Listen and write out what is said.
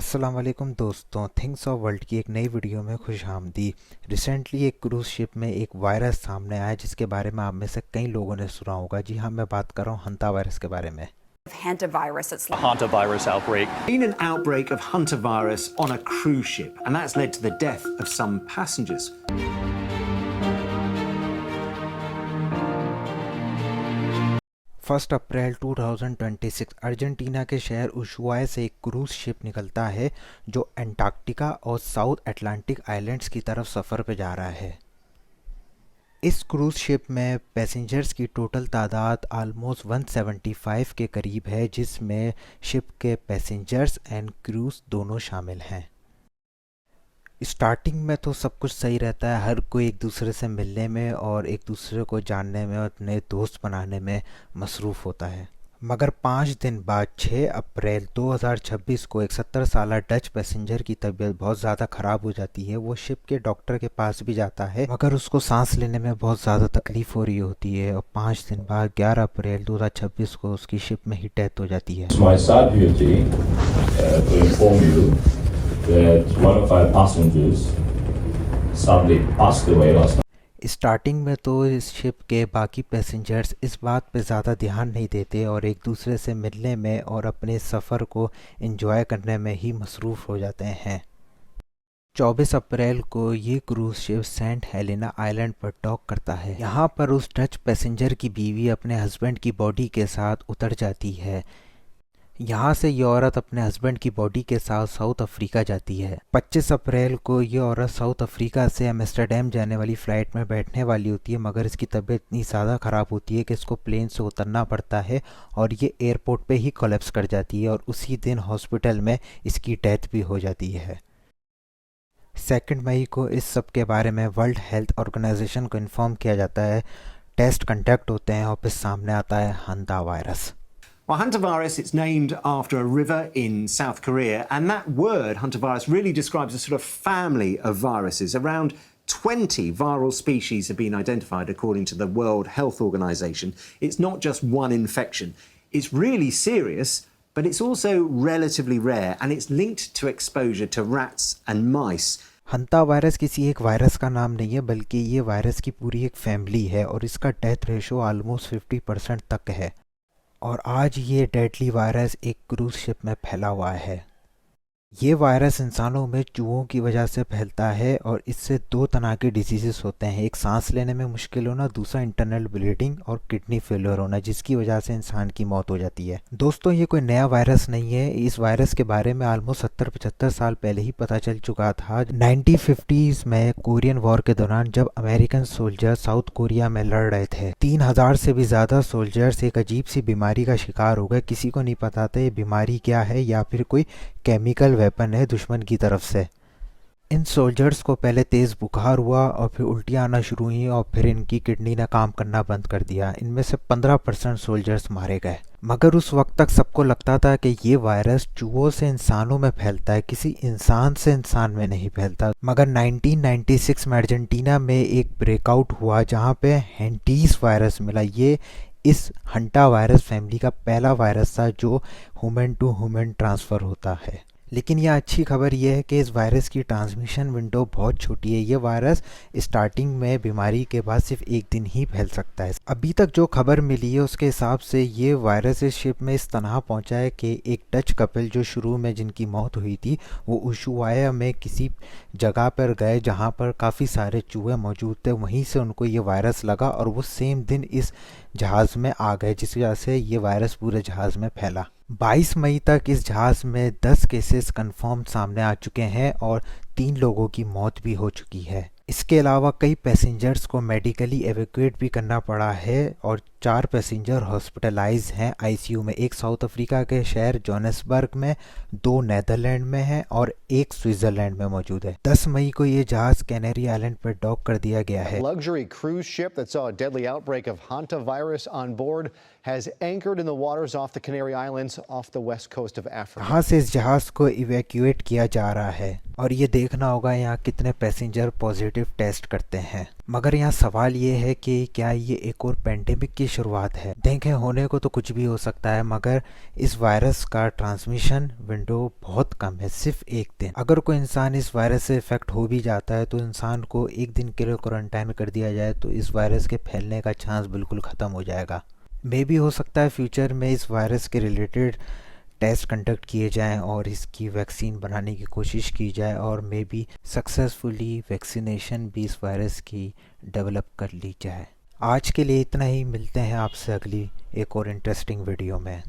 अस्सलाम वालेकुम दोस्तों, थिंग्स ऑफ वर्ल्ड की एक नई वीडियो में खुशामदीद। रिसेंटली एक क्रूज़ शिप में एक वायरस सामने आया जिसके बारे में आप में से कई लोगों ने सुना होगा। जी हाँ, मैं बात कर रहा हूँ हंता वायरस के बारे में। Hantavirus. It's A hantavirus outbreak. Been an outbreak of hantavirus on a cruise ship, and that's led to the death of some passengers. First April 2026 Argentina के शहर उशुआय से एक क्रूज़ शिप निकलता है जो अंटार्कटिका और साउथ अटलांटिक आइलैंड्स की तरफ सफ़र पे जा रहा है। इस क्रूज़ शिप में पैसेंजर्स की टोटल तादाद आलमोस्ट 175 के करीब है, जिसमें शिप के पैसेंजर्स एंड क्रूज़ दोनों शामिल हैं। स्टार्टिंग में तो सब कुछ सही रहता है, हर कोई एक दूसरे से मिलने में और एक दूसरे को जानने में और नए दोस्त बनाने में मसरूफ़ होता है। मगर 5 दिन बाद 6 अप्रैल 2026 को एक 70 साला डच पैसेंजर की तबीयत बहुत ज़्यादा ख़राब हो जाती है। वो शिप के डॉक्टर के पास भी जाता है मगर उसको सांस लेने में बहुत ज़्यादा तकलीफ़ हो रही होती है और 5 दिन बाद 11 अप्रैल 2026 को उसकी शिप में ही डेथ हो जाती है। It's my sad duty to inform you that one of our passengers sadly passed away last night. Starting में तो इस शिप के बाकी पैसेंजर्स इस बात पे ज़्यादा ध्यान नहीं देते और एक दूसरे से मिलने में और अपने सफ़र को एंजॉय करने में ही मसरूफ़ हो जाते हैं। 24 अप्रैल को ये cruise ship Saint Helena island पर डॉक करता है। यहाँ पर उस डच पैसेंजर की बीवी अपने हस्बैंड की बॉडी के साथ उतर जाती है। यहाँ से ये औरत अपने हस्बैंड की बॉडी के साथ साउथ अफ्रीका जाती है। 25 अप्रैल को ये औरत साउथ अफ्रीका से एम्स्टर्डम जाने वाली फ़्लाइट में बैठने वाली होती है मगर इसकी तबीयत इतनी ज़्यादा ख़राब होती है कि इसको प्लेन से उतरना पड़ता है और ये एयरपोर्ट पे ही कोलैप्स कर जाती है और उसी दिन हॉस्पिटल में इसकी डेथ भी हो जाती है। 2 मई को इस सब के बारे में वर्ल्ड हेल्थ ऑर्गेनाइजेशन को इन्फॉर्म किया जाता है, टेस्ट कंडक्ट होते हैं और फिर सामने आता है हंता virus. Well, hantavirus, it's named after a river in South Korea, and that word, hantavirus, really describes a sort of family of viruses. Around 20 viral species have been identified according to the World Health Organization. It's not just one infection. It's really serious, but it's also relatively rare, and it's linked to exposure to rats and mice. Hantavirus किसी एक virus का नाम नहीं है बल्कि ये virus की पूरी एक फैमिली है और इसका डेथ रेशो ऑलमोस्ट 50% तक है और आज ये डेडली वायरस एक क्रूज़ शिप में फैला हुआ है। ये वायरस इंसानों में चूहों की वजह से फैलता है और इससे 2 तरह के डिजीज़ होते हैं, एक सांस लेने में मुश्किल होना, दूसरा इंटरनल ब्लीडिंग और किडनी फेलियर होना, जिसकी वजह से इंसान की मौत हो जाती है। दोस्तों, ये कोई नया वायरस नहीं है, इस वायरस के बारे में ऑलमोस्ट 70-75 साल पहले ही पता चल चुका था। 1950s में कोरियन वॉर के दौरान जब अमेरिकन सोल्जर साउथ कोरिया में लड़ रहे थे, 3000 से भी ज़्यादा सोल्जर्स एक अजीब सी बीमारी का शिकार हो गए। किसी को नहीं पता था ये बीमारी क्या है या फिर कोई केमिकल वेपन है दुश्मन की तरफ से। इन सोल्जर्स को पहले तेज़ बुखार हुआ और फिर उल्टियाँ आना शुरू हुई और फिर इनकी किडनी ने काम करना बंद कर दिया। इनमें से 15% सोल्जर्स मारे गए। मगर उस वक्त तक सबको लगता था कि ये वायरस चूहों से इंसानों में फैलता है, किसी इंसान से इंसान में नहीं फैलता। मगर 1996 में अर्जेंटीना में एक ब्रेकआउट हुआ जहाँ पे हेंटीस वायरस मिला। ये इस हंटा वायरस फैमिली का पहला वायरस था जो ह्यूमन टू ह्यूमन ट्रांसफ़र होता है। लेकिन यह अच्छी खबर यह है कि इस वायरस की ट्रांसमिशन विंडो बहुत छोटी है। ये वायरस स्टार्टिंग में बीमारी के बाद सिर्फ 1 दिन ही फैल सकता है। अभी तक जो खबर मिली है उसके हिसाब से ये वायरस इस शिप में इस तरह पहुंचा है कि एक डच कपल जो शुरू में जिनकी मौत हुई थी वो उशुआया में किसी जगह पर गए जहां पर काफ़ी सारे चूहे मौजूद थे, वहीं से उनको ये वायरस लगा और वो सेम दिन इस जहाज़ में आ गए, जिस वजह से ये वायरस पूरे जहाज़ में फैला। 22 मई तक इस जहाज़ में 10 केसेस कंफर्म सामने आ चुके हैं और 3 लोगों की मौत भी हो चुकी है। इसके अलावा कई पैसेंजर्स को मेडिकली एवेक्यूएट भी करना पड़ा है और 4 पैसेंजर हॉस्पिटलाइज हैं आईसीयू में। एक साउथ अफ्रीका के शहर जोहान्सबर्ग में, 2 नेदरलैंड में हैं और 1 स्विट्जरलैंड में मौजूद है। 10 मई को ये जहाज कैनरी आइलैंड पर डॉक कर दिया गया है। Luxury cruise ship that saw a deadly outbreak of hantavirus on board has anchored in the waters off the Canary Islands off the west coast of Africa. यहाँ से इस जहाज़ को इवैक्यूएट किया जा रहा है और ये देखना होगा यहाँ कितने पैसेंजर पॉजिटिव टेस्ट करते हैं। मगर यहाँ सवाल ये है कि क्या ये एक और पेंडेमिक की शुरुआत है? देखें, होने को तो कुछ भी हो सकता है, मगर इस वायरस का ट्रांसमिशन विंडो बहुत कम है, सिर्फ एक दिन। अगर कोई इंसान इस वायरस से इफेक्ट हो भी जाता है तो इंसान को एक दिन के लिए क्वारंटाइन कर दिया जाए तो इस वायरस के फैलने का चांस बिल्कुल ख़त्म हो जाएगा। मे भी हो सकता है फ्यूचर में इस वायरस के रिलेटेड टेस्ट कंडक्ट किए जाएं और इसकी वैक्सीन बनाने की कोशिश की जाए और मे बी सक्सेसफुली वैक्सीनेशन भी इस वायरस की डेवलप कर ली जाए। आज के लिए इतना ही, मिलते हैं आपसे अगली एक और इंटरेस्टिंग वीडियो में।